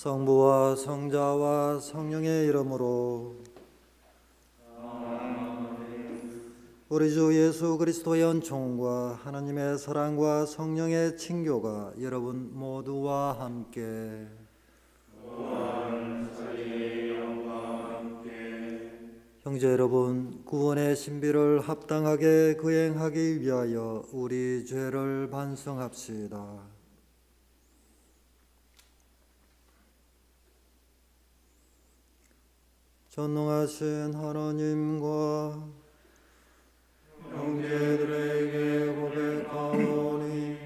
성부와 성자와 성령의 이름으로 우리 주 예수 그리스도의 은총과 하나님의 사랑과 성령의 친교가 여러분 모두와 함께 형제 여러분, 구원의 신비를 합당하게 거행하기 위하여 우리 죄를 반성합시다. 전능하신 하나님과 형제들에게 고백하오니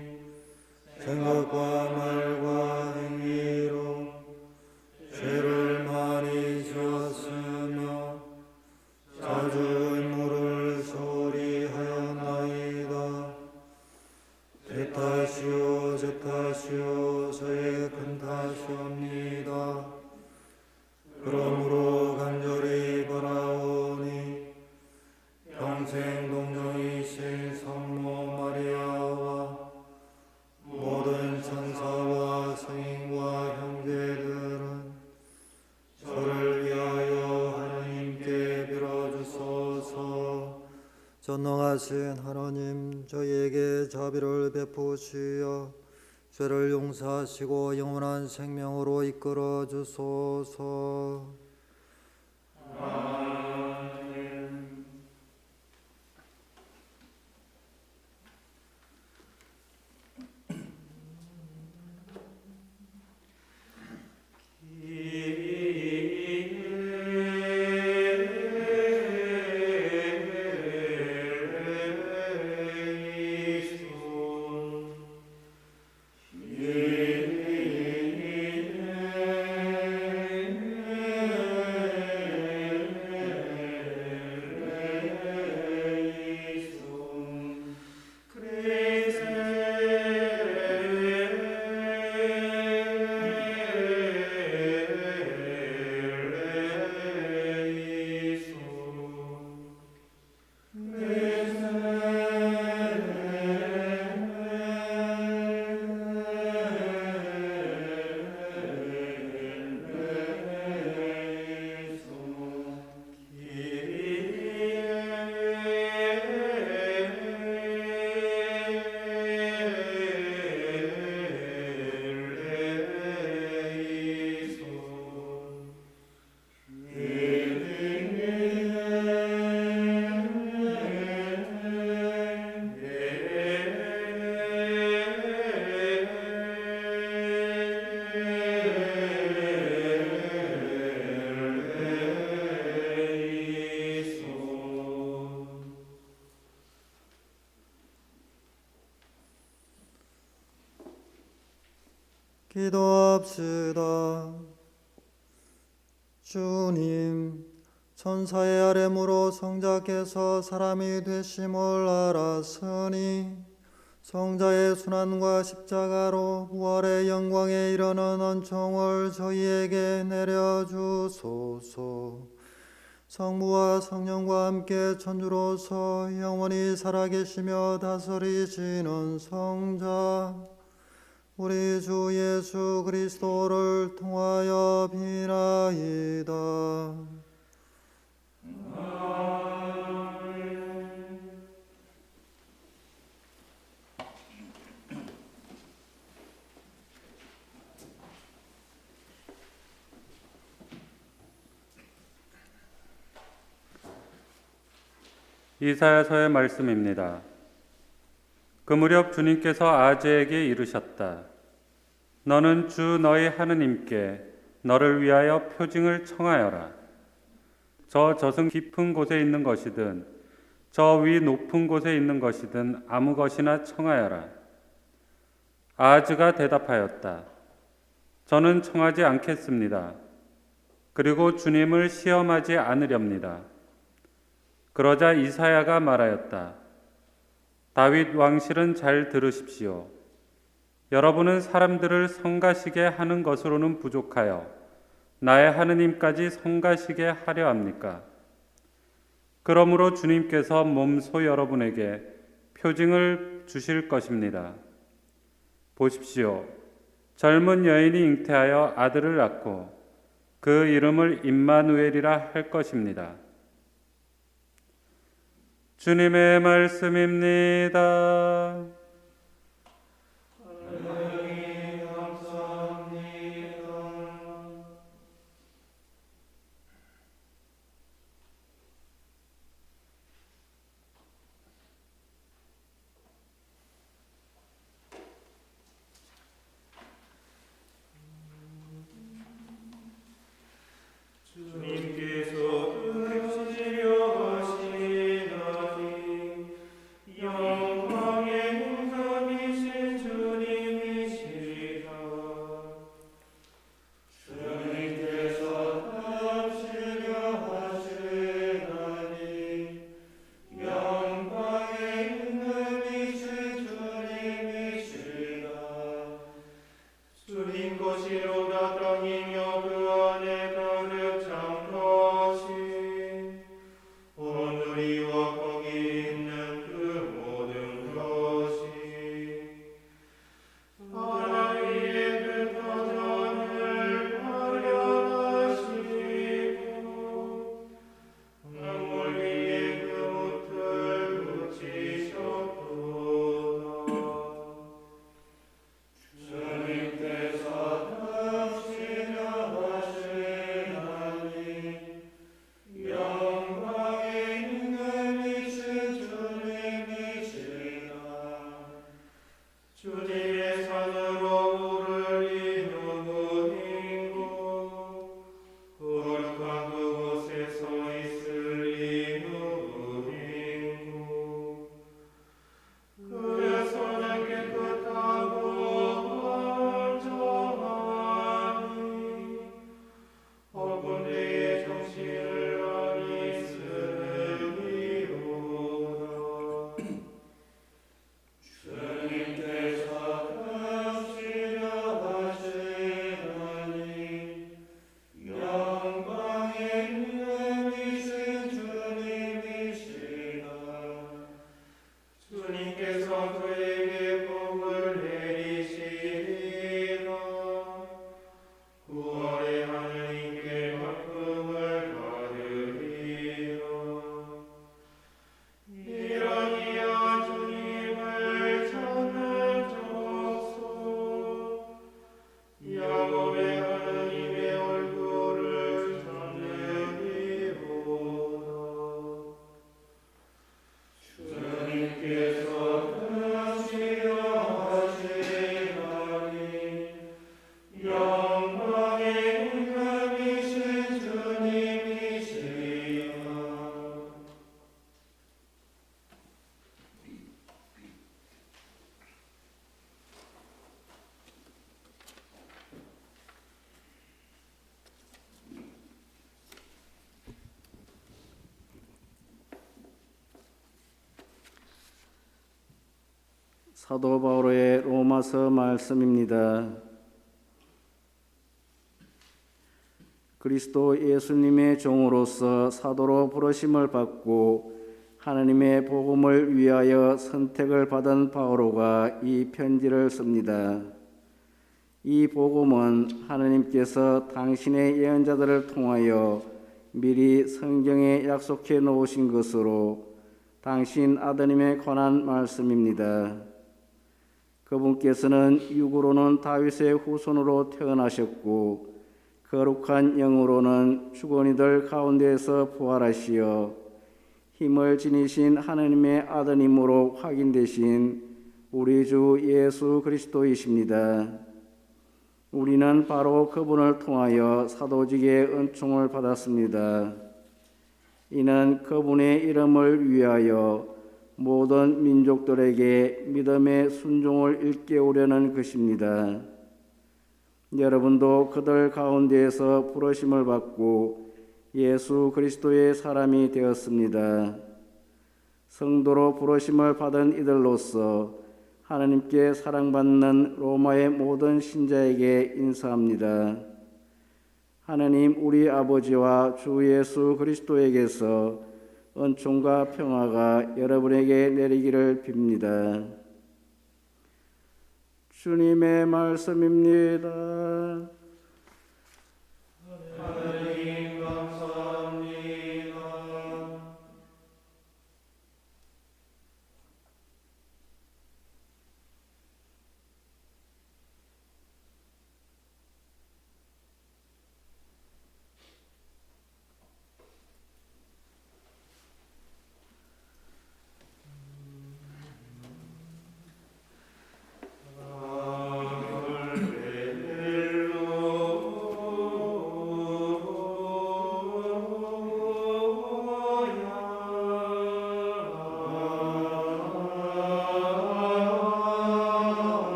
생각과 말과 행위로 죄를 많이 지었으며 자주 의무를 소홀히 하였나이다. 제 탓이요 제 탓이요 저의 큰 탓이옵니다. 그러므로 간절히 바라오니 평생 동정이신 성모 마리아와 모든 천사와 성인과 형제들은 저를 위하여 하나님께 빌어주소서. 전능하신 하나님, 저희에게 자비를 베푸시어 죄를 용서하시고 영원한 생명으로 이끌어 주소서. 아멘. 기도합시다. 주님, 천사의 아뢰므로 성자께서 사람이 되심을 알았으니 성자의 순환과 십자가로 부활의 영광에 이르는恩寵을 저희에게 내려주소서. 성부와 성령과 함께 천주로서 영원히 살아계시며 다스리시는 성자 우리 주 예수 그리스도를 통하여 비나이다. 이사야서의 말씀입니다. 그 무렵 주님께서 아하즈에게 이르셨다. 너는 주 너희 하느님께 너를 위하여 표징을 청하여라. 저 저승 깊은 곳에 있는 것이든 저 위 높은 곳에 있는 것이든 아무 것이나 청하여라. 아하즈가 대답하였다. 저는 청하지 않겠습니다. 그리고 주님을 시험하지 않으렵니다. 그러자 이사야가 말하였다. 다윗 왕실은 잘 들으십시오. 여러분은 사람들을 성가시게 하는 것으로는 부족하여 나의 하느님까지 성가시게 하려 합니까? 그러므로 주님께서 몸소 여러분에게 표징을 주실 것입니다. 보십시오. 젊은 여인이 잉태하여 아들을 낳고 그 이름을 임마누엘이라 할 것입니다. 주님의 말씀입니다. 하나님 감사합니다. 주님께서 되어지려 하시나니 영광의 사도 바울의 로마서 말씀입니다. 그리스도 예수님의 종으로서 사도로 부르심을 받고 하나님의 복음을 위하여 선택을 받은 바오로가 이 편지를 씁니다. 이 복음은 하나님께서 당신의 예언자들을 통하여 미리 성경에 약속해 놓으신 것으로 당신 아드님에 관한 말씀입니다. 그분께서는 육으로는 다윗의 후손으로 태어나셨고 거룩한 영으로는 죽은 이들 가운데에서 부활하시어 힘을 지니신 하나님의 아드님으로 확인되신 우리 주 예수 그리스도이십니다. 우리는 바로 그분을 통하여 사도직의 은총을 받았습니다. 이는 그분의 이름을 위하여 모든 민족들에게 믿음의 순종을 일깨우려는 것입니다. 여러분도 그들 가운데에서 부르심을 받고 예수 그리스도의 사람이 되었습니다. 성도로 부르심을 받은 이들로서 하나님께 사랑받는 로마의 모든 신자에게 인사합니다. 하나님 우리 아버지와 주 예수 그리스도에게서 은총과 평화가 여러분에게 내리기를 빕니다. 주님의 말씀입니다. 하나님 감사합니다.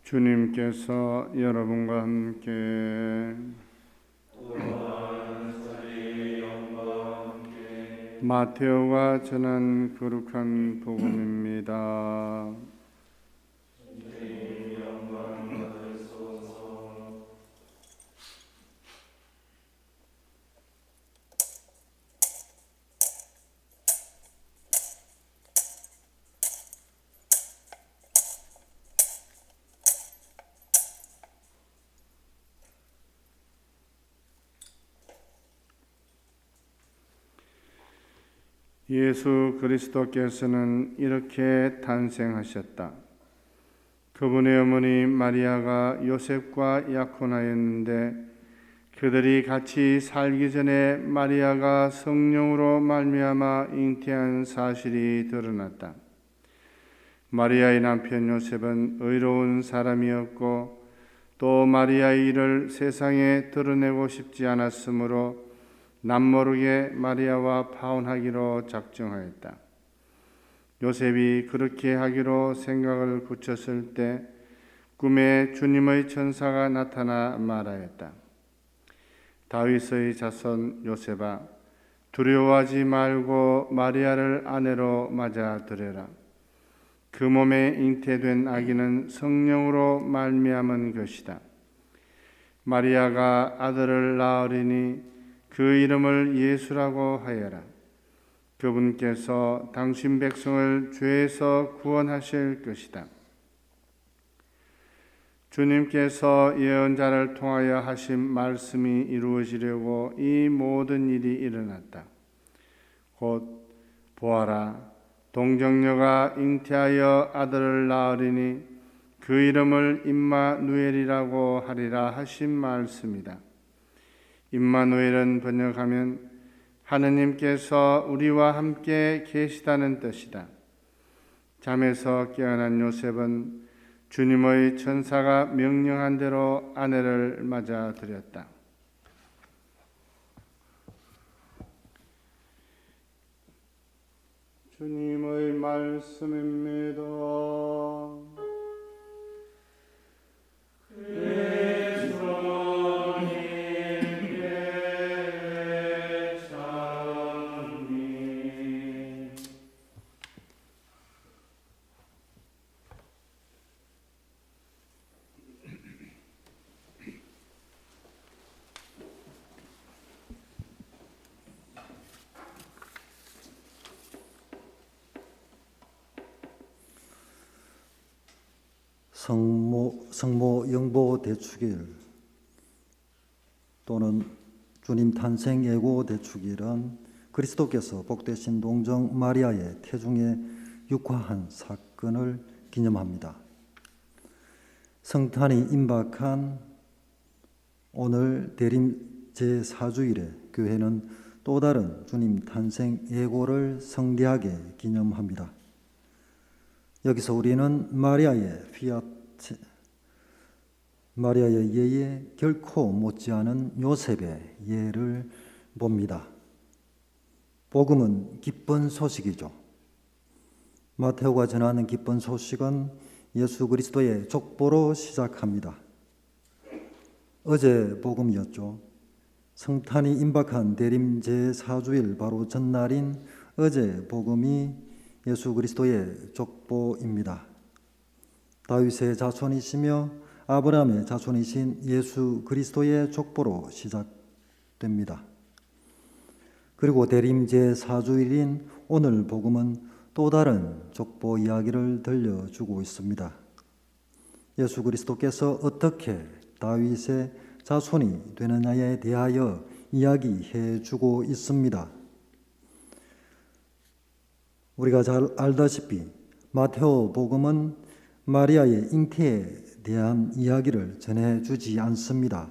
주님께서 여러분과 함께 마테오가 전한 거룩한 복음입니다. 예수 그리스도께서는 이렇게 탄생하셨다. 그분의 어머니 마리아가 요셉과 약혼하였는데 그들이 같이 살기 전에 마리아가 성령으로 말미암아 잉태한 사실이 드러났다. 마리아의 남편 요셉은 의로운 사람이었고 또 마리아의 일을 세상에 드러내고 싶지 않았으므로 남모르게 마리아와 파혼하기로 작정하였다. 요셉이 그렇게 하기로 생각을 굳혔을 때 꿈에 주님의 천사가 나타나 말하였다. 다윗의 자손 요셉아, 두려워하지 말고 마리아를 아내로 맞아들여라. 그 몸에 잉태된 아기는 성령으로 말미암은 것이다. 마리아가 아들을 낳으리니 그 이름을 예수라고 하여라. 그분께서 당신 백성을 죄에서 구원하실 것이다. 주님께서 예언자를 통하여 하신 말씀이 이루어지려고 이 모든 일이 일어났다. 곧 보아라, 동정녀가 잉태하여 아들을 낳으리니 그 이름을 임마누엘이라고 하리라 하신 말씀이다. 임마누엘은 번역하면 하느님께서 우리와 함께 계시다는 뜻이다. 잠에서 깨어난 요셉은 주님의 천사가 명령한 대로 아내를 맞아들였다. 주님의 말씀입니다. 성모 영보 대축일 또는 주님 탄생 예고 대축일은 그리스도께서 복되신 동정 마리아의 태중에 육화한 사건을 기념합니다. 성탄이 임박한 오늘 대림 제4주일에 교회는 또 다른 주님 탄생 예고를 성대하게 기념합니다. 여기서 우리는 마리아의 예에 결코 못지않은 요셉의 예를 봅니다. 복음은 기쁜 소식이죠. 마테오가 전하는 기쁜 소식은 예수 그리스도의 족보로 시작합니다. 어제 복음이었죠. 성탄이 임박한 대림 제4주일 바로 전날인 어제 복음이 예수 그리스도의 족보입니다. 다윗의 자손이시며 아브라함의 자손이신 예수 그리스도의 족보로 시작됩니다. 그리고 대림 제4주일인 오늘 복음은 또 다른 족보 이야기를 들려주고 있습니다. 예수 그리스도께서 어떻게 다윗의 자손이 되느냐에 대하여 이야기해 주고 있습니다. 우리가 잘 알다시피 마테오 복음은 마리아의 잉태에 대한 이야기를 전해주지 않습니다.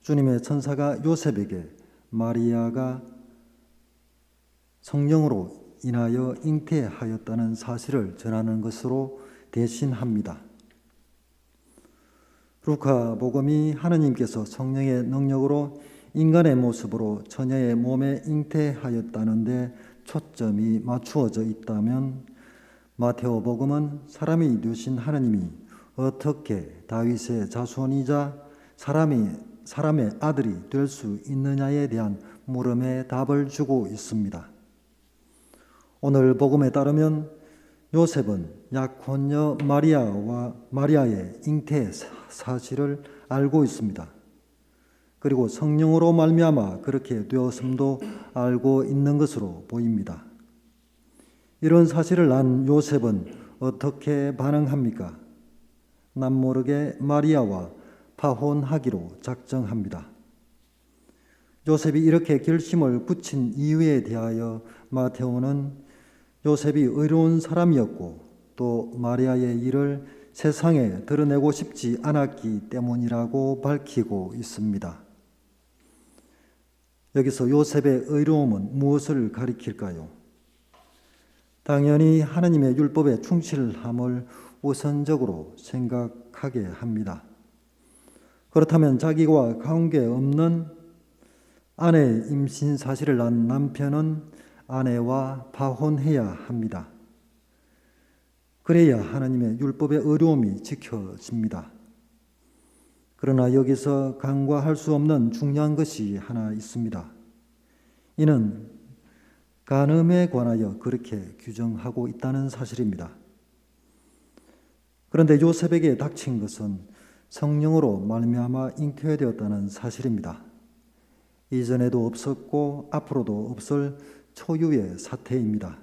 주님의 천사가 요셉에게 마리아가 성령으로 인하여 잉태하였다는 사실을 전하는 것으로 대신합니다. 루카 복음이 하느님께서 성령의 능력으로 인간의 모습으로 처녀의 몸에 잉태하였다는 데 초점이 맞추어져 있다면 마테오 복음은 사람이 되신 하느님이 어떻게 다윗의 자손이자 사람의 아들이 될 수 있느냐에 대한 물음에 답을 주고 있습니다. 오늘 복음에 따르면 요셉은 약혼녀 마리아의 잉태 사실을 알고 있습니다. 그리고 성령으로 말미암아 그렇게 되었음도 알고 있는 것으로 보입니다. 이런 사실을 안 요셉은 어떻게 반응합니까? 남모르게 마리아와 파혼하기로 작정합니다. 요셉이 이렇게 결심을 굳힌 이유에 대하여 마테오는 요셉이 의로운 사람이었고 또 마리아의 일을 세상에 드러내고 싶지 않았기 때문이라고 밝히고 있습니다. 여기서 요셉의 의로움은 무엇을 가리킬까요? 당연히 하나님의 율법에 충실함을 우선적으로 생각하게 합니다. 그렇다면 자기와 관계없는 아내의 임신 사실을 난 남편은 아내와 파혼해야 합니다. 그래야 하나님의 율법의 의로움이 지켜집니다. 그러나 여기서 간과할 수 없는 중요한 것이 하나 있습니다. 이는 간음에 관하여 그렇게 규정하고 있다는 사실입니다. 그런데 요셉에게 닥친 것은 성령으로 말미암아 잉태되었다는 사실입니다. 이전에도 없었고 앞으로도 없을 초유의 사태입니다.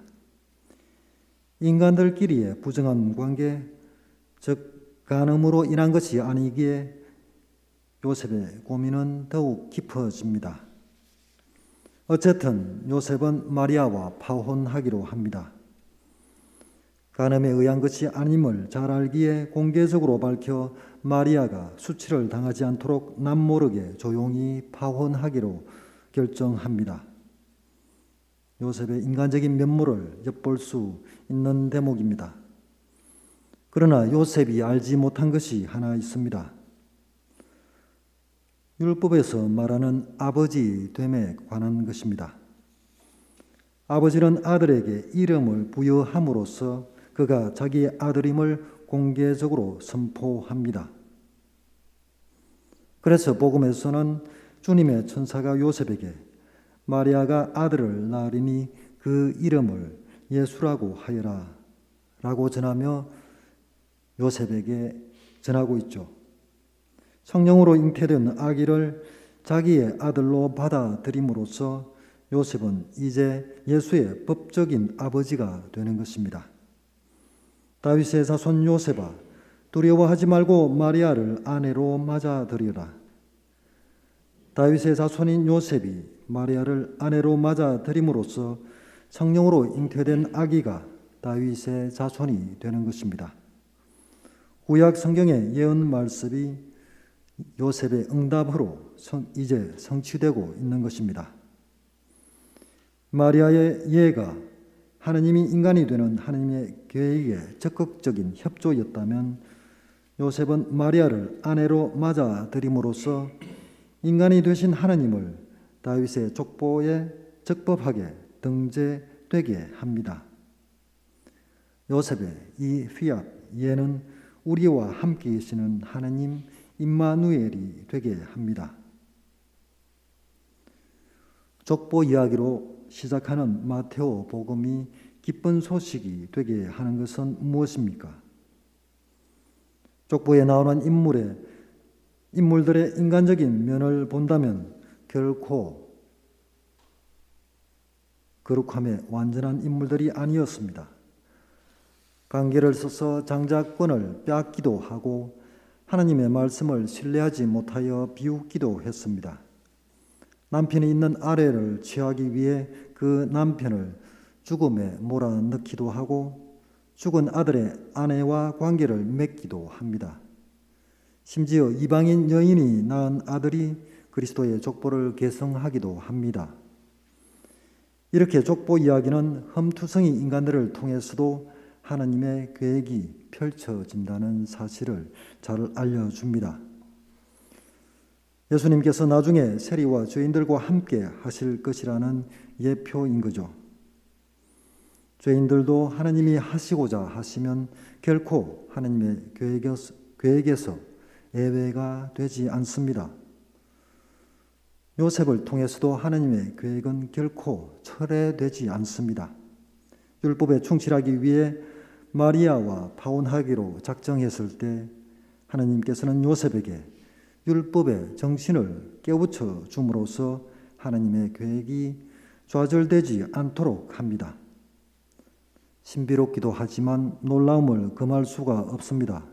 인간들끼리의 부정한 관계, 즉 간음으로 인한 것이 아니기에 요셉의 고민은 더욱 깊어집니다. 어쨌든 요셉은 마리아와 파혼하기로 합니다. 간음에 의한 것이 아님을 잘 알기에 공개적으로 밝혀 마리아가 수치를 당하지 않도록 남모르게 조용히 파혼하기로 결정합니다. 요셉의 인간적인 면모를 엿볼 수 있는 대목입니다. 그러나 요셉이 알지 못한 것이 하나 있습니다. 율법에서 말하는 아버지됨에 관한 것입니다. 아버지는 아들에게 이름을 부여함으로써 그가 자기의 아들임을 공개적으로 선포합니다. 그래서 복음에서는 주님의 천사가 요셉에게 마리아가 아들을 낳으리니 그 이름을 예수라고 하여라 라고 전하며 요셉에게 전하고 있죠. 성령으로 잉태된 아기를 자기의 아들로 받아들임으로써 요셉은 이제 예수의 법적인 아버지가 되는 것입니다. 다윗의 자손 요셉아, 두려워하지 말고 마리아를 아내로 맞아들여라. 다윗의 자손인 요셉이 마리아를 아내로 맞아들임으로써 성령으로 잉태된 아기가 다윗의 자손이 되는 것입니다. 구약 성경의 예언 말씀이 요셉의 응답으로 이제 성취되고 있는 것입니다. 마리아의 예가 하나님이 인간이 되는 하나님의 계획에 적극적인 협조였다면 요셉은 마리아를 아내로 맞아들임으로써 인간이 되신 하나님을 다윗의 족보에 적법하게 등재되게 합니다. 요셉의 이 피앗 예는 우리와 함께 계시는 하나님 임마누엘이 되게 합니다. 족보 이야기로 시작하는 마테오 복음이 기쁜 소식이 되게 하는 것은 무엇입니까? 족보에 나오는 인물들의 인간적인 면을 본다면 결코 거룩함에 완전한 인물들이 아니었습니다. 관계를 써서 장자권을 빼앗기도 하고 하나님의 말씀을 신뢰하지 못하여 비웃기도 했습니다. 남편이 있는 아래를 취하기 위해 그 남편을 죽음에 몰아넣기도 하고 죽은 아들의 아내와 관계를 맺기도 합니다. 심지어 이방인 여인이 낳은 아들이 그리스도의 족보를 계승하기도 합니다. 이렇게 족보 이야기는 흠투성이 인간들을 통해서도 하나님의 계획이 펼쳐진다는 사실을 잘 알려줍니다. 예수님께서 나중에 세리와 죄인들과 함께 하실 것이라는 예표인 거죠. 죄인들도 하나님이 하시고자 하시면 결코 하나님의 계획에서 예외가 되지 않습니다. 요셉을 통해서도 하나님의 계획은 결코 철회되지 않습니다. 율법에 충실하기 위해 마리아와 파혼하기로 작정했을 때 하나님께서는 요셉에게 율법의 정신을 깨우쳐 줌으로써 하나님의 계획이 좌절되지 않도록 합니다. 신비롭기도 하지만 놀라움을 금할 수가 없습니다.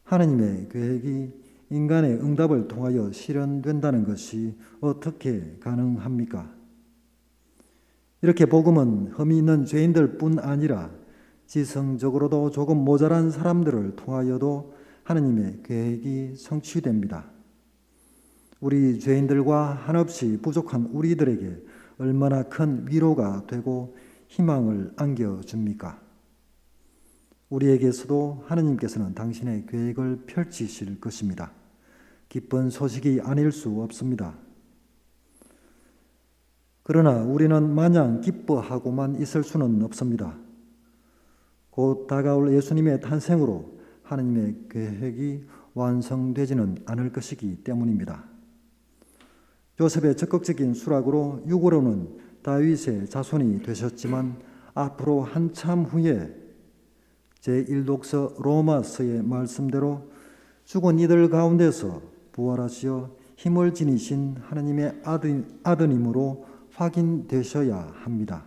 하나님의 계획이 인간의 응답을 통하여 실현된다는 것이 어떻게 가능합니까? 이렇게 복음은 흠이 있는 죄인들 뿐 아니라 지성적으로도 조금 모자란 사람들을 통하여도 하나님의 계획이 성취됩니다. 우리 죄인들과 한없이 부족한 우리들에게 얼마나 큰 위로가 되고 희망을 안겨줍니까? 우리에게서도 하나님께서는 당신의 계획을 펼치실 것입니다. 기쁜 소식이 아닐 수 없습니다. 그러나 우리는 마냥 기뻐하고만 있을 수는 없습니다. 곧 다가올 예수님의 탄생으로 하나님의 계획이 완성되지는 않을 것이기 때문입니다. 요셉의 적극적인 수락으로 육으로는 다윗의 자손이 되셨지만 앞으로 한참 후에 제1독서 로마서의 말씀대로 죽은 이들 가운데서 부활하시어 힘을 지니신 하나님의 아드님으로 확인되셔야 합니다.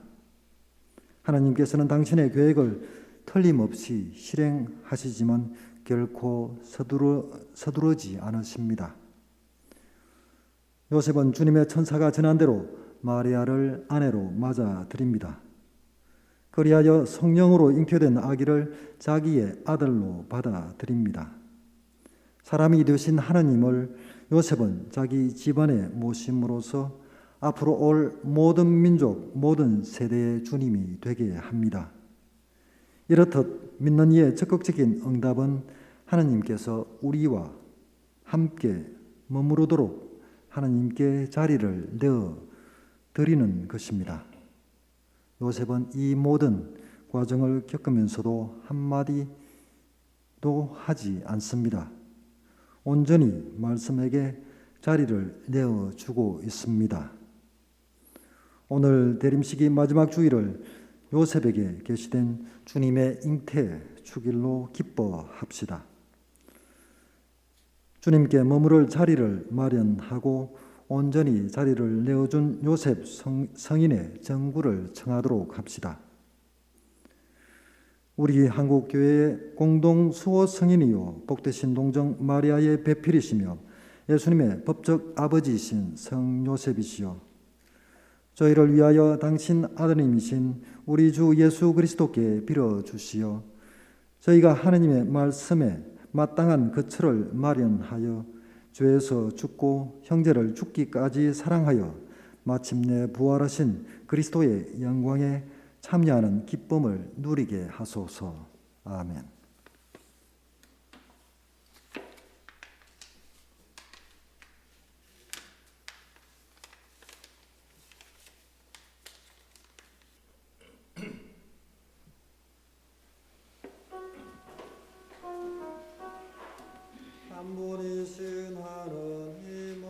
하나님께서는 당신의 계획을 틀림없이 실행하시지만 결코 서두르지 않으십니다. 요셉은 주님의 천사가 전한 대로 마리아를 아내로 맞아들입니다. 그리하여 성령으로 잉태된 아기를 자기의 아들로 받아들입니다. 사람이 되신 하나님을 요셉은 자기 집안에 모심으로써 앞으로 올 모든 민족, 모든 세대의 주님이 되게 합니다. 이렇듯 믿는 이의 적극적인 응답은 하나님께서 우리와 함께 머무르도록 하나님께 자리를 내어 드리는 것입니다. 요셉은 이 모든 과정을 겪으면서도 한마디도 하지 않습니다. 온전히 말씀에게 자리를 내어주고 있습니다. 오늘 대림식이 마지막 주일을 요셉에게 계시된 주님의 잉태 축일로 기뻐합시다. 주님께 머무를 자리를 마련하고 온전히 자리를 내어준 요셉 성인의 정구를 청하도록 합시다. 우리 한국교회의 공동 수호 성인이요 복되신 동정 마리아의 배필이시며 예수님의 법적 아버지이신 성 요셉이시여, 저희를 위하여 당신 아드님이신 우리 주 예수 그리스도께 빌어주시어 저희가 하나님의 말씀에 마땅한 거처를 마련하여 죄에서 죽고 형제를 죽기까지 사랑하여 마침내 부활하신 그리스도의 영광에 참여하는 기쁨을 누리게 하소서. 아멘. 한 분이신 하나님을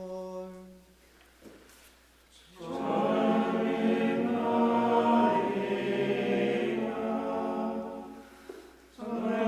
저희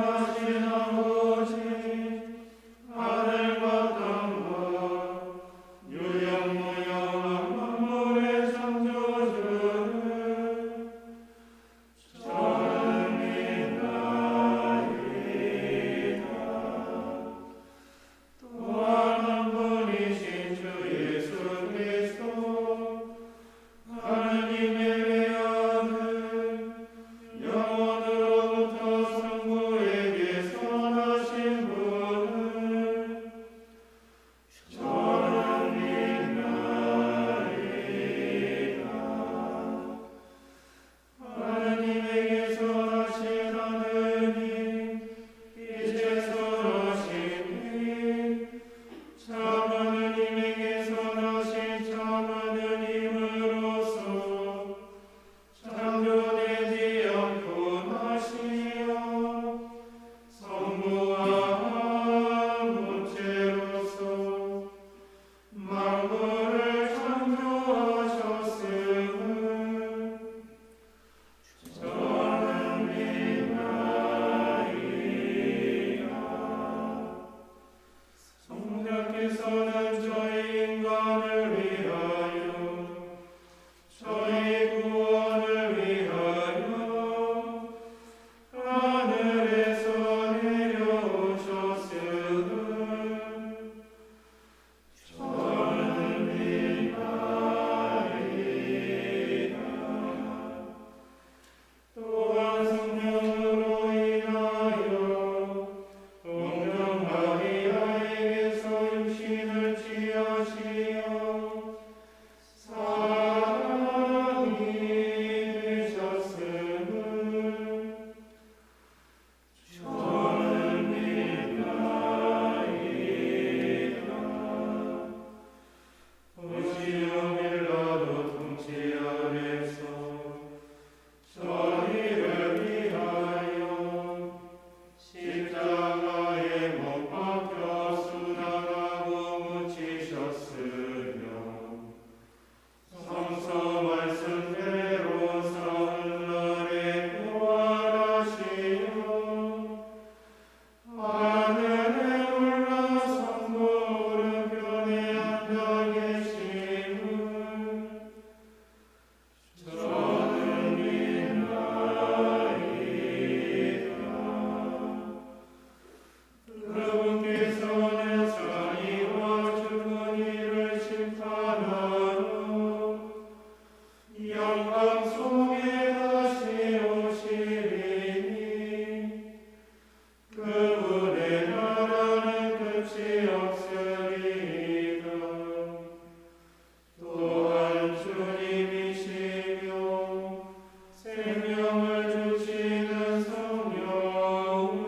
생명을 주시는 성령을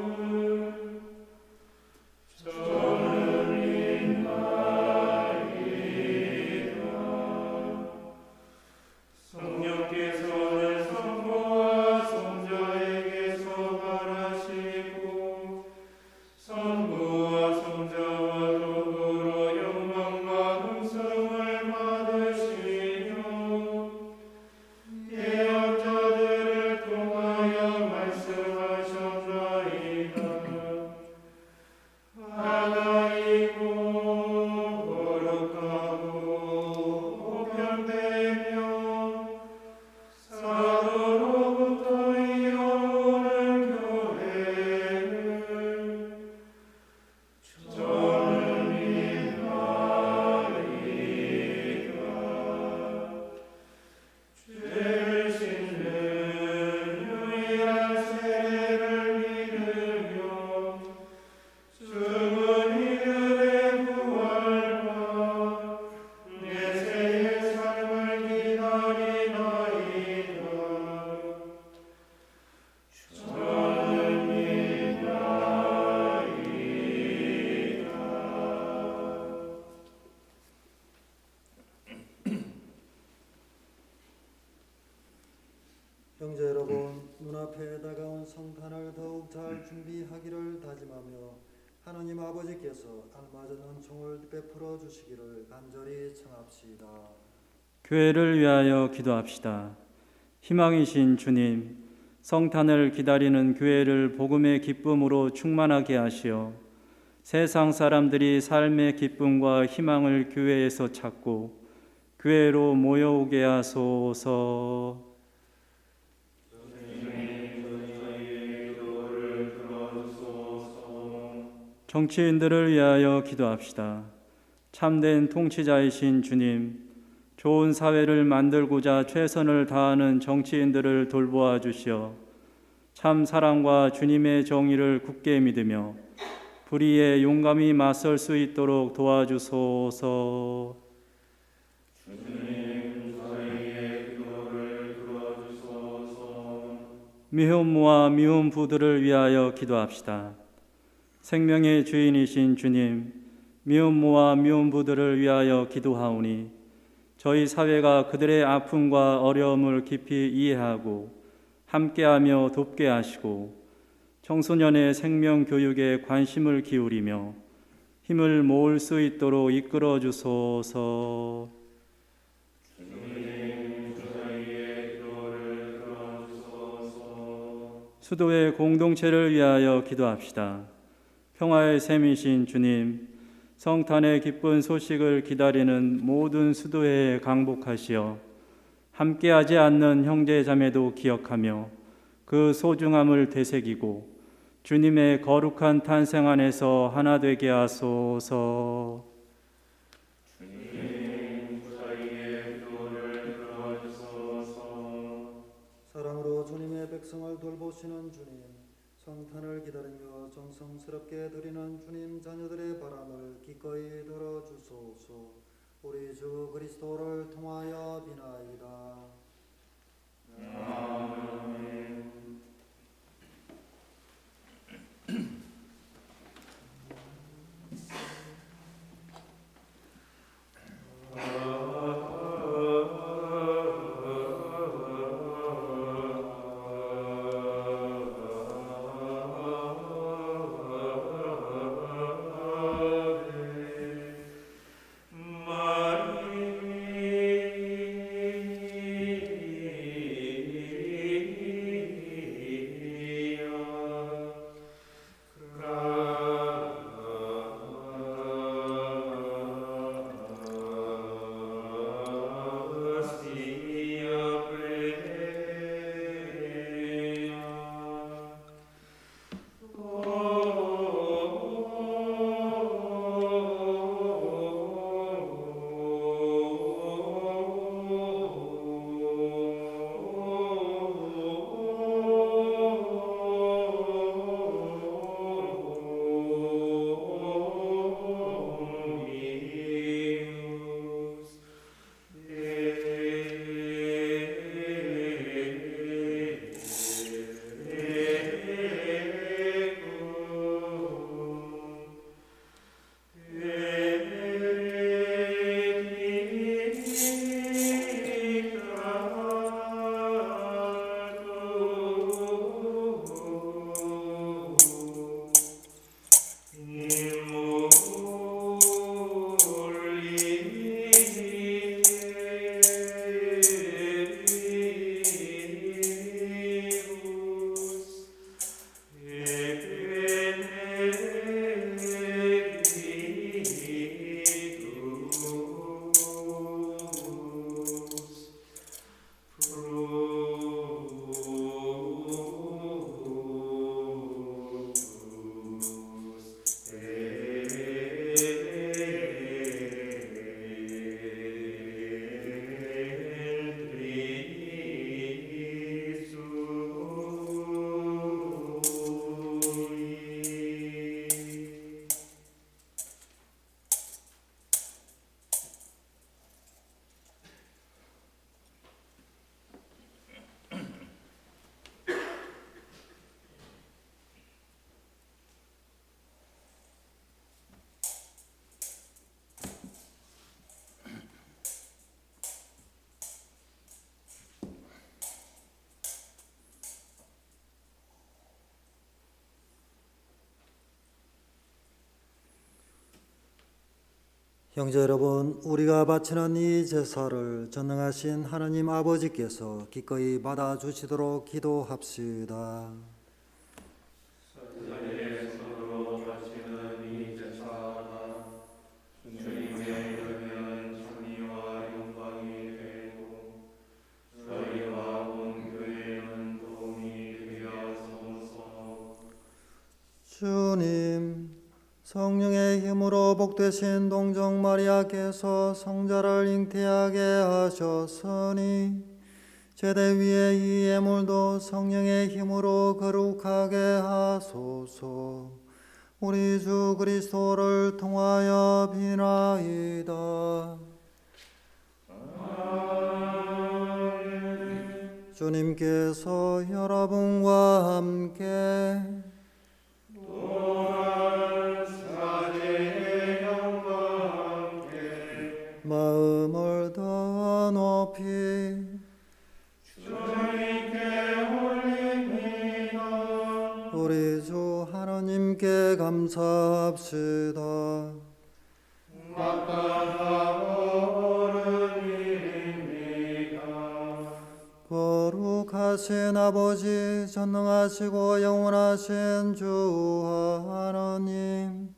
저는 믿나이다. 성령께서는 성부와 성자에게서 발하시고 성부와 성자와 더불어 영광과榮성을 받으시며 예언자들을 통하여 말씀하셨나이다. 하나이고 거룩하고 보편되며 사도로부터 이어오는 교회를 저는 믿나이다. 죄를 씻는 유일한 세례를 믿으며 죽은 이들의 부활과 내세의 삶을 기다리나이다. 저는 믿나이다. 형제 여러분, 눈앞에 다가온 성탄을 더욱 잘 준비하기를 다짐하며 하나님 아버지께서 알맞은 은총을 베풀어 주시기를 간절히 청합시다. 교회를 위하여 기도합시다. 희망이신 주님, 성탄을 기다리는 교회를 복음의 기쁨으로 충만하게 하시어 세상 사람들이 삶의 기쁨과 희망을 교회에서 찾고 교회로 모여오게 하소서. 정치인들을 위하여 기도합시다. 참된 통치자이신 주님, 좋은 사회를 만들고자 최선을 다하는 정치인들을 돌보아 주시어 참 사랑과 주님의 정의를 굳게 믿으며 불의에 용감히 맞설 수 있도록 도와주소서. 주님, 저희의 기도를 들어주소서. 미혼모와 미혼부들을 위하여 기도합시다. 생명의 주인이신 주님, 미혼모와 미혼부들을 위하여 기도하오니 저희 사회가 그들의 아픔과 어려움을 깊이 이해하고 함께하며 돕게 하시고 청소년의 생명 교육에 관심을 기울이며 힘을 모을 수 있도록 이끌어 주소서. 주님, 저희의 기도를 들어주소서. 수도의 공동체를 위하여 기도합시다. 평화의 샘이신 주님, 성탄의 기쁜 소식을 기다리는 모든 수도회에 강복하시어 함께하지 않는 형제 자매도 기억하며 그 소중함을 되새기고 주님의 거룩한 탄생 안에서 하나 되게 하소서. 주님, 저희의 기도를 들어주소서. 사랑으로 주님의 백성을 돌보시는 주님, 성탄을 기다리며 정성스럽게 드리는 주님 자녀들의 바람을 기꺼이 들어주소서. 우리 주 그리스도를 통하여 비나이다. 아멘. 형제 여러분, 우리가 바치는 이 제사를 전능하신 하나님 아버지께서 기꺼이 받아주시도록 기도합시다. 주님, 성령의 힘으로 복되신 동정 마리아께서 성자를 잉태하게 하셨으니 제대 위에 이 예물도 성령의 힘으로 거룩하게 하소서. 우리 주 그리스도를 통하여 비나이다. 주님께서 여러분과 함께 마음을 더 높이 주님께 올립니다. 우리 주 하나님께 감사합시다. 마땅하고 옳은 일입니다. 거룩하신 아버지, 전능하시고 영원하신 주 하나님,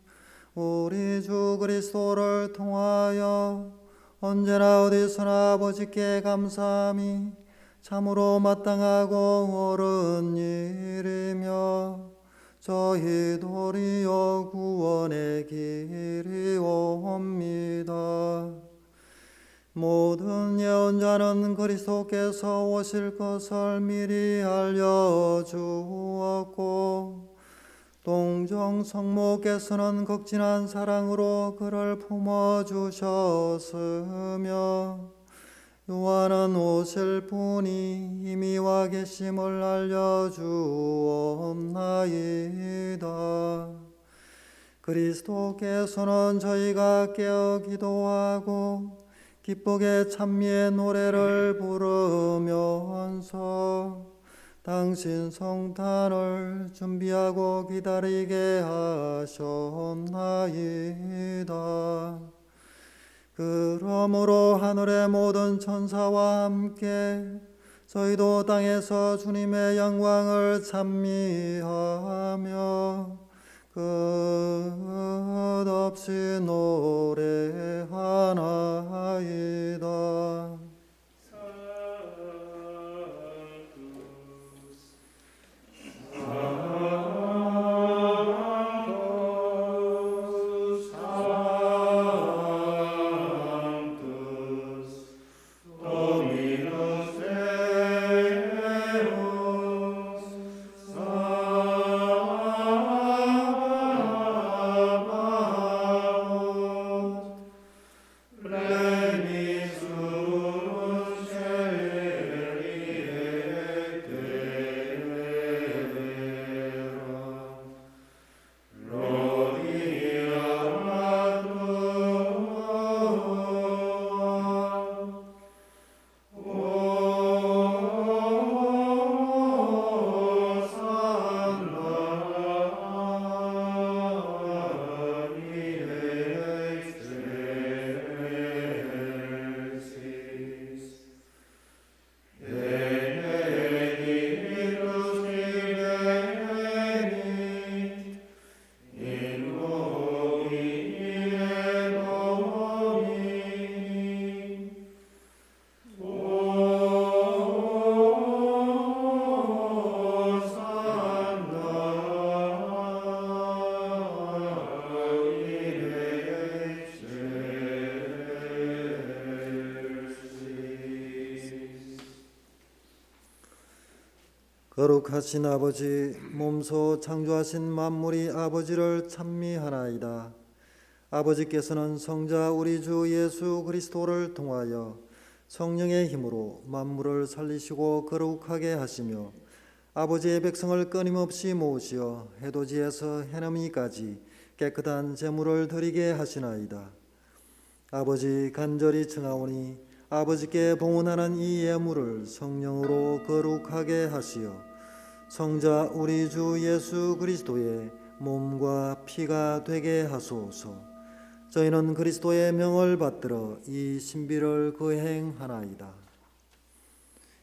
우리 주 그리스도를 통하여 언제나 어디서나 아버지께 감사함이 참으로 마땅하고 옳은 일이며 저희 도리어 구원의 길이옵니다. 모든 예언자는 그리스도께서 오실 것을 미리 알려주었고 동정 성모께서는 극진한 사랑으로 그를 품어주셨으며 요한은 오실 분이 이미 와 계심을 알려주옵나이다. 그리스도께서는 저희가 깨어 기도하고 기쁘게 찬미의 노래를 부르면서 당신 성탄을 준비하고 기다리게 하셨나이다. 그러므로 하늘의 모든 천사와 함께 저희도 땅에서 주님의 영광을 찬미하며 끝없이 노래하나이다. 거룩하신 아버지, 몸소 창조하신 만물이 아버지를 찬미하나이다. 아버지께서는 성자 우리 주 예수 그리스도를 통하여 성령의 힘으로 만물을 살리시고 거룩하게 하시며 아버지의 백성을 끊임없이 모으시어 해돋이에서 해넘이까지 깨끗한 제물을 드리게 하시나이다. 아버지 간절히 청하오니 아버지께 봉헌하는 이 예물을 성령으로 거룩하게 하시어 성자 우리 주 예수 그리스도의 몸과 피가 되게 하소서. 저희는 그리스도의 명을 받들어 이 신비를 거행하나이다.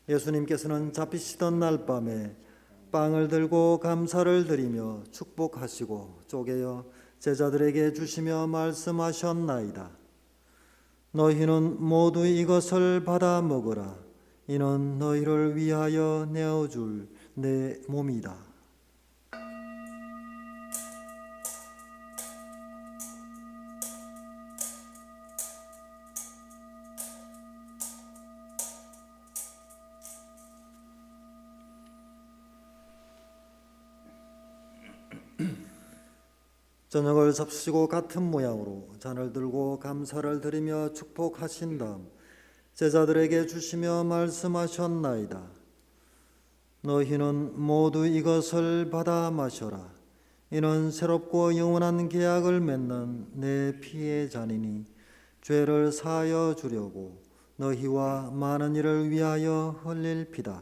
예수님께서는 잡히시던 날 밤에 빵을 들고 감사를 드리며 축복하시고 쪼개어 제자들에게 주시며 말씀하셨나이다. 너희는 모두 이것을 받아 먹으라. 이는 너희를 위하여 내어줄 내 몸이다. 저녁을 잡수시고 같은 모양으로 잔을 들고 감사를 드리며 축복하신 다음 제자들에게 주시며 말씀하셨나이다. 너희는 모두 이것을 받아 마셔라. 이는 새롭고 영원한 계약을 맺는 내 피의 잔이니 죄를 사하여 주려고 너희와 많은 이를 위하여 흘릴 피다.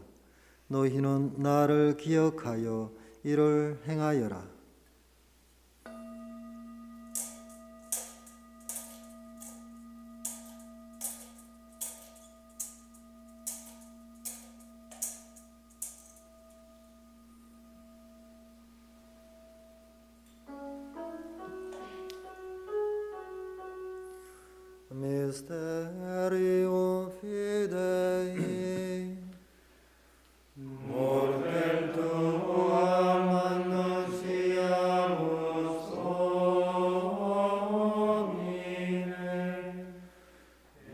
너희는 나를 기억하여 이를 행하여라. Mysterium Fidei. Mortem tuam annunciamus Domine,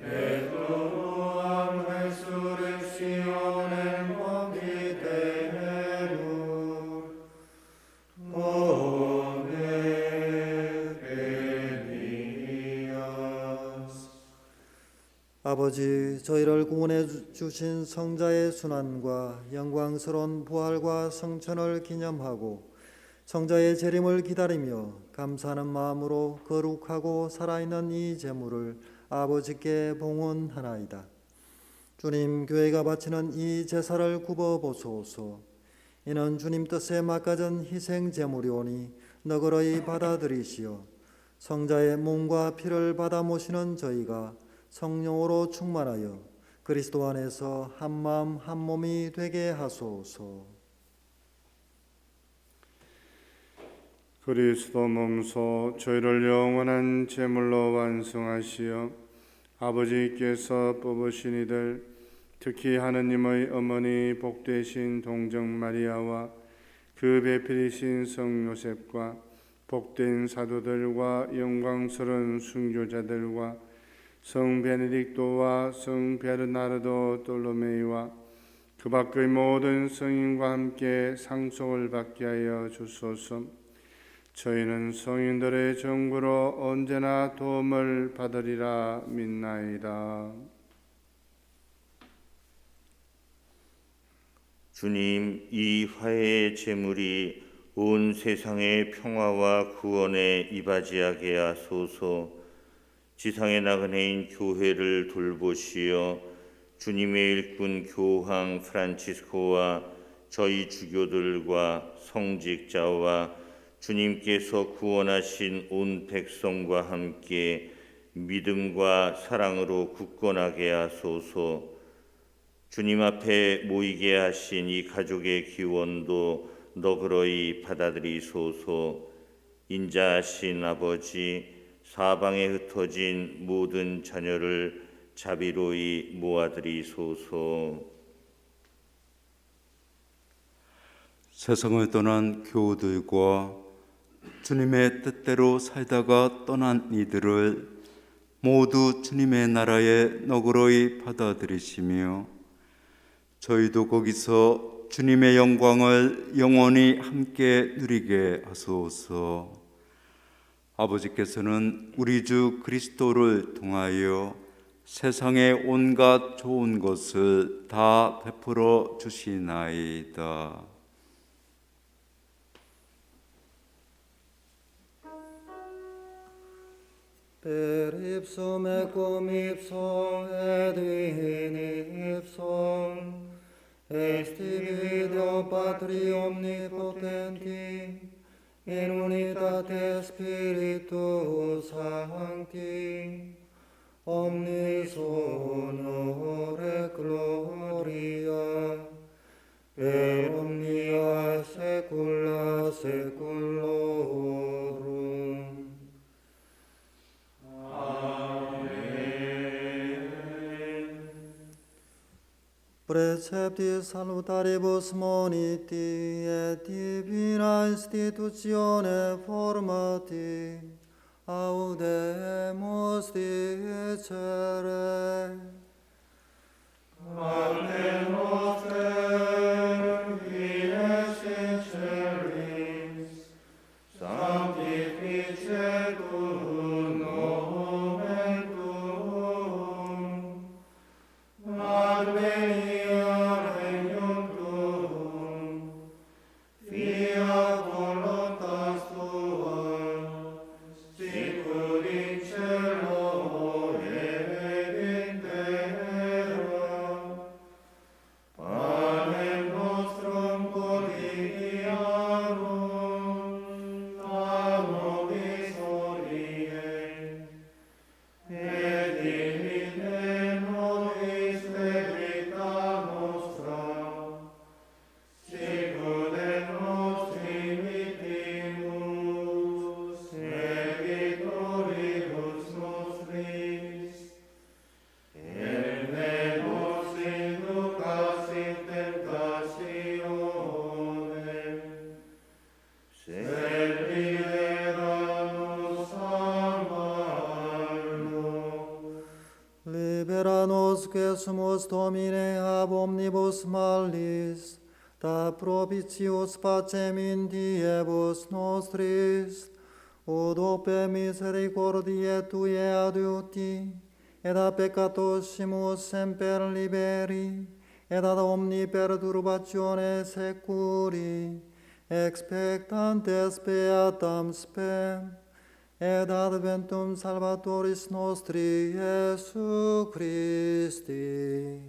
et tuam resurrectionem obitemus. 아버지, 저희를 구원해 주신 성자의 순환과 영광스러운 부활과 성천을 기념하고 성자의 재림을 기다리며 감사하는 마음으로 거룩하고 살아있는 이 제물을 아버지께 봉헌하나이다. 주님, 교회가 바치는 이 제사를 굽어보소서. 이는 주님 뜻에 맡겨진 희생 제물이오니 너그러이 받아들이시어 성자의 몸과 피를 받아 모시는 저희가 성령으로 충만하여 그리스도 안에서 한 마음 한 몸이 되게 하소서. 그리스도 몸소 저희를 영원한 제물로 완성하시어 아버지께서 뽑으신 이들, 특히 하느님의 어머니 복되신 동정 마리아와 그 배필이신 성 요셉과 복된 사도들과 영광스러운 순교자들과 성 베네딕토와 성 베르나르도 돌로메이와 그 밖의 모든 성인과 함께 상속을 받게 하여 주소서. 저희는 성인들의 정부로 언제나 도움을 받으리라 믿나이다. 주님, 이 화해의 제물이 온 세상의 평화와 구원에 이바지하게 하소서. 지상의 나그네인 교회를 돌보시어 주님의 일꾼 교황 프란치스코와 저희 주교들과 성직자와 주님께서 구원하신 온 백성과 함께 믿음과 사랑으로 굳건하게 하소서. 주님 앞에 모이게 하신 이 가족의 기원도 너그러이 받아들이소서. 인자하신 아버지, 사방에 흩어진 모든 자녀를 자비로이 모아드리소서. 세상을 떠난 교우들과 주님의 뜻대로 살다가 떠난 이들을 모두 주님의 나라에 너그러이 받아들이시며 저희도 거기서 주님의 영광을 영원히 함께 누리게 하소서. 아버지께서는 우리 주 그리스도를 통하여 세상의 온갖 좋은 것을 다 베풀어 주시나이다. Per ipsum et cum ipsum et in ipsum est Deo Patri omnipotenti in unitate Spiritus Sancti, omnis honore gloria, per omnia saecula saeculorum. Preceptis salutaribus moniti et divina institutione formati, audemus dicere. Pater noster, qui es in celis, sanctificetur nomen tuum, adveniat regnum tuum, fiat voluntas tua, sicur in cielo et in terra. Panem nostrum quotidianum da nobis hodie, et dimitte nobis debita nostra, sicut et nos dimittimus debitoribus nostris, et ne nos inducas in tentationem, sed libera-nos a malo. Libera nos quesumus Domine ab omnibus malis, da propitius pacem in diebus nostris, ut ope misericordiae Tuae adiuti, et a peccatosimus semper liberi, et ad omni perturbatione securi, expectantes beatam spem, et adventum Salvatoris nostri Iesu Christi.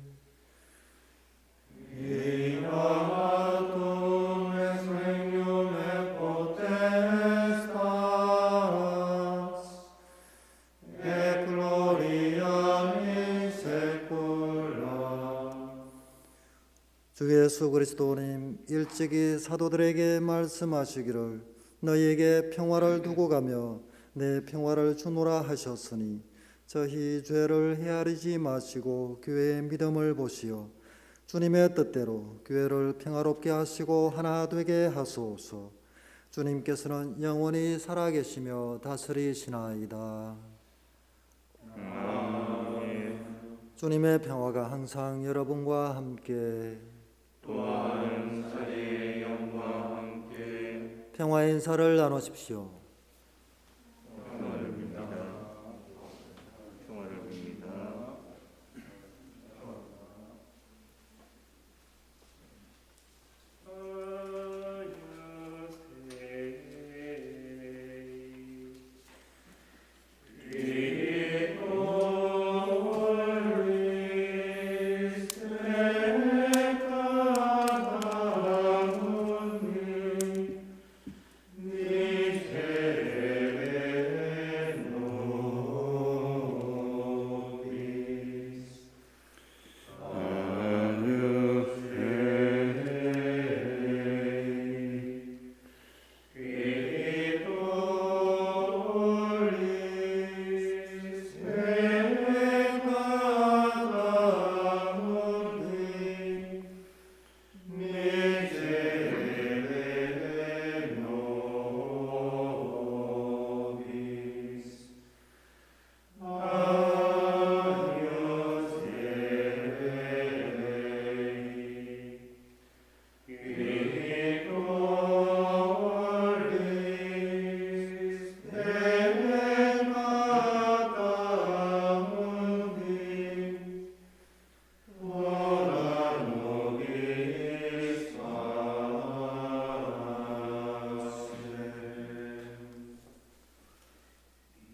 Inatum est regnum et potestas, et gloria in saecula. 주 예수 그리스도님 일찍이 사도들에게 말씀하시기를 너희에게 평화를 두고 가며 내 평화를 주노라 하셨으니 저희 죄를 헤아리지 마시고 교회의 믿음을 보시어 주님의 뜻대로 교회를 평화롭게 하시고 하나 되게 하소서. 주님께서는 영원히 살아계시며 다스리시나이다. 주님의 평화가 항상 여러분과 함께 또한 사리의 영과 함께 평화의 인사를 나누십시오. 평화를 빕니다. 평화를 빕니다.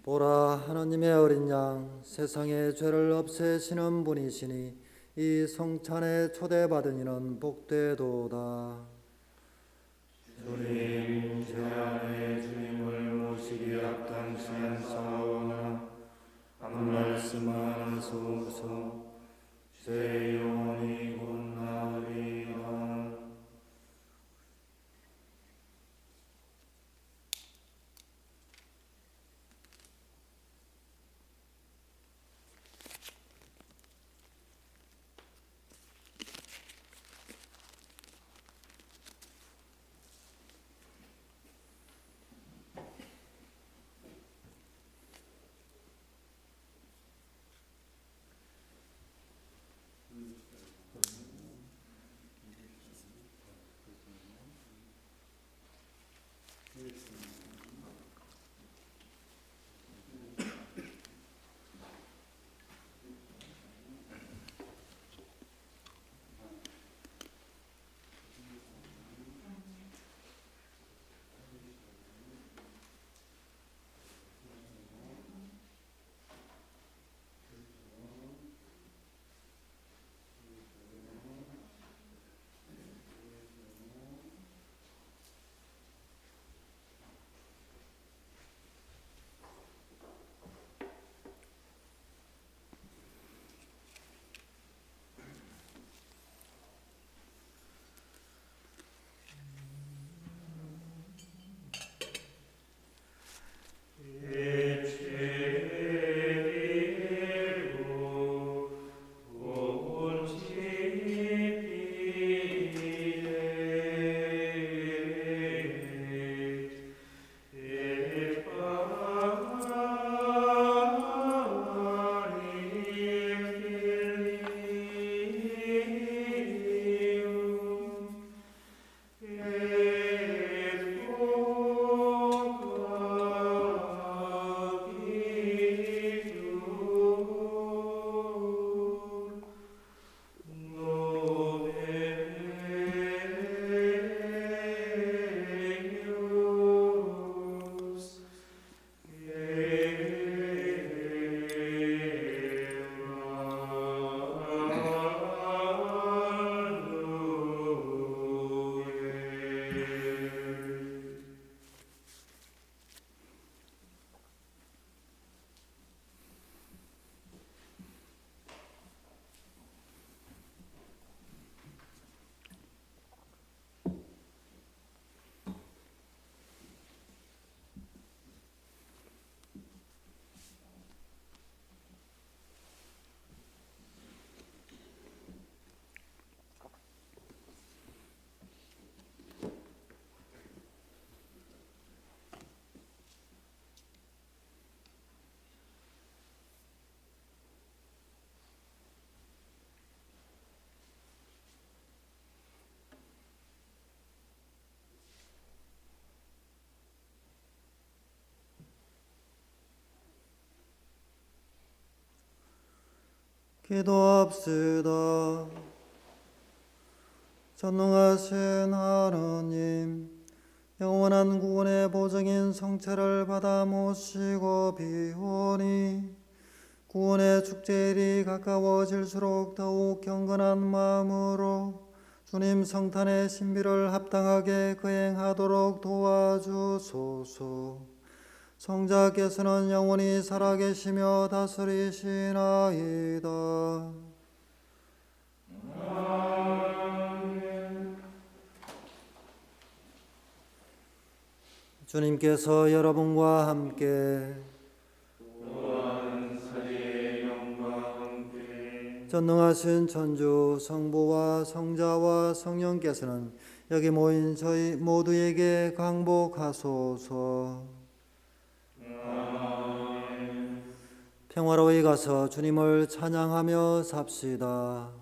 보라, 하나님의 어린 양, 세상의 죄를 없애시는 분이시니 이 성찬에 초대받은 이는 복되도다. 주님 제 안에 기도합시다. 전능하신 하느님, 영원한 구원의 보증인 성체를 받아 모시고 비오니 구원의 축제일이 가까워질수록 더욱 경건한 마음으로 주님 성탄의 신비를 합당하게 거행하도록 도와주소서. 성자께서는 영원히 살아계시며 다스리시나이다. 아멘. 주님께서 여러분과 함께 전능하신 천주 성부와 성자와 성령께서는 여기 모인 저희 모두에게 강복하소서. 평화로이 가서 주님을 찬양하며 삽시다.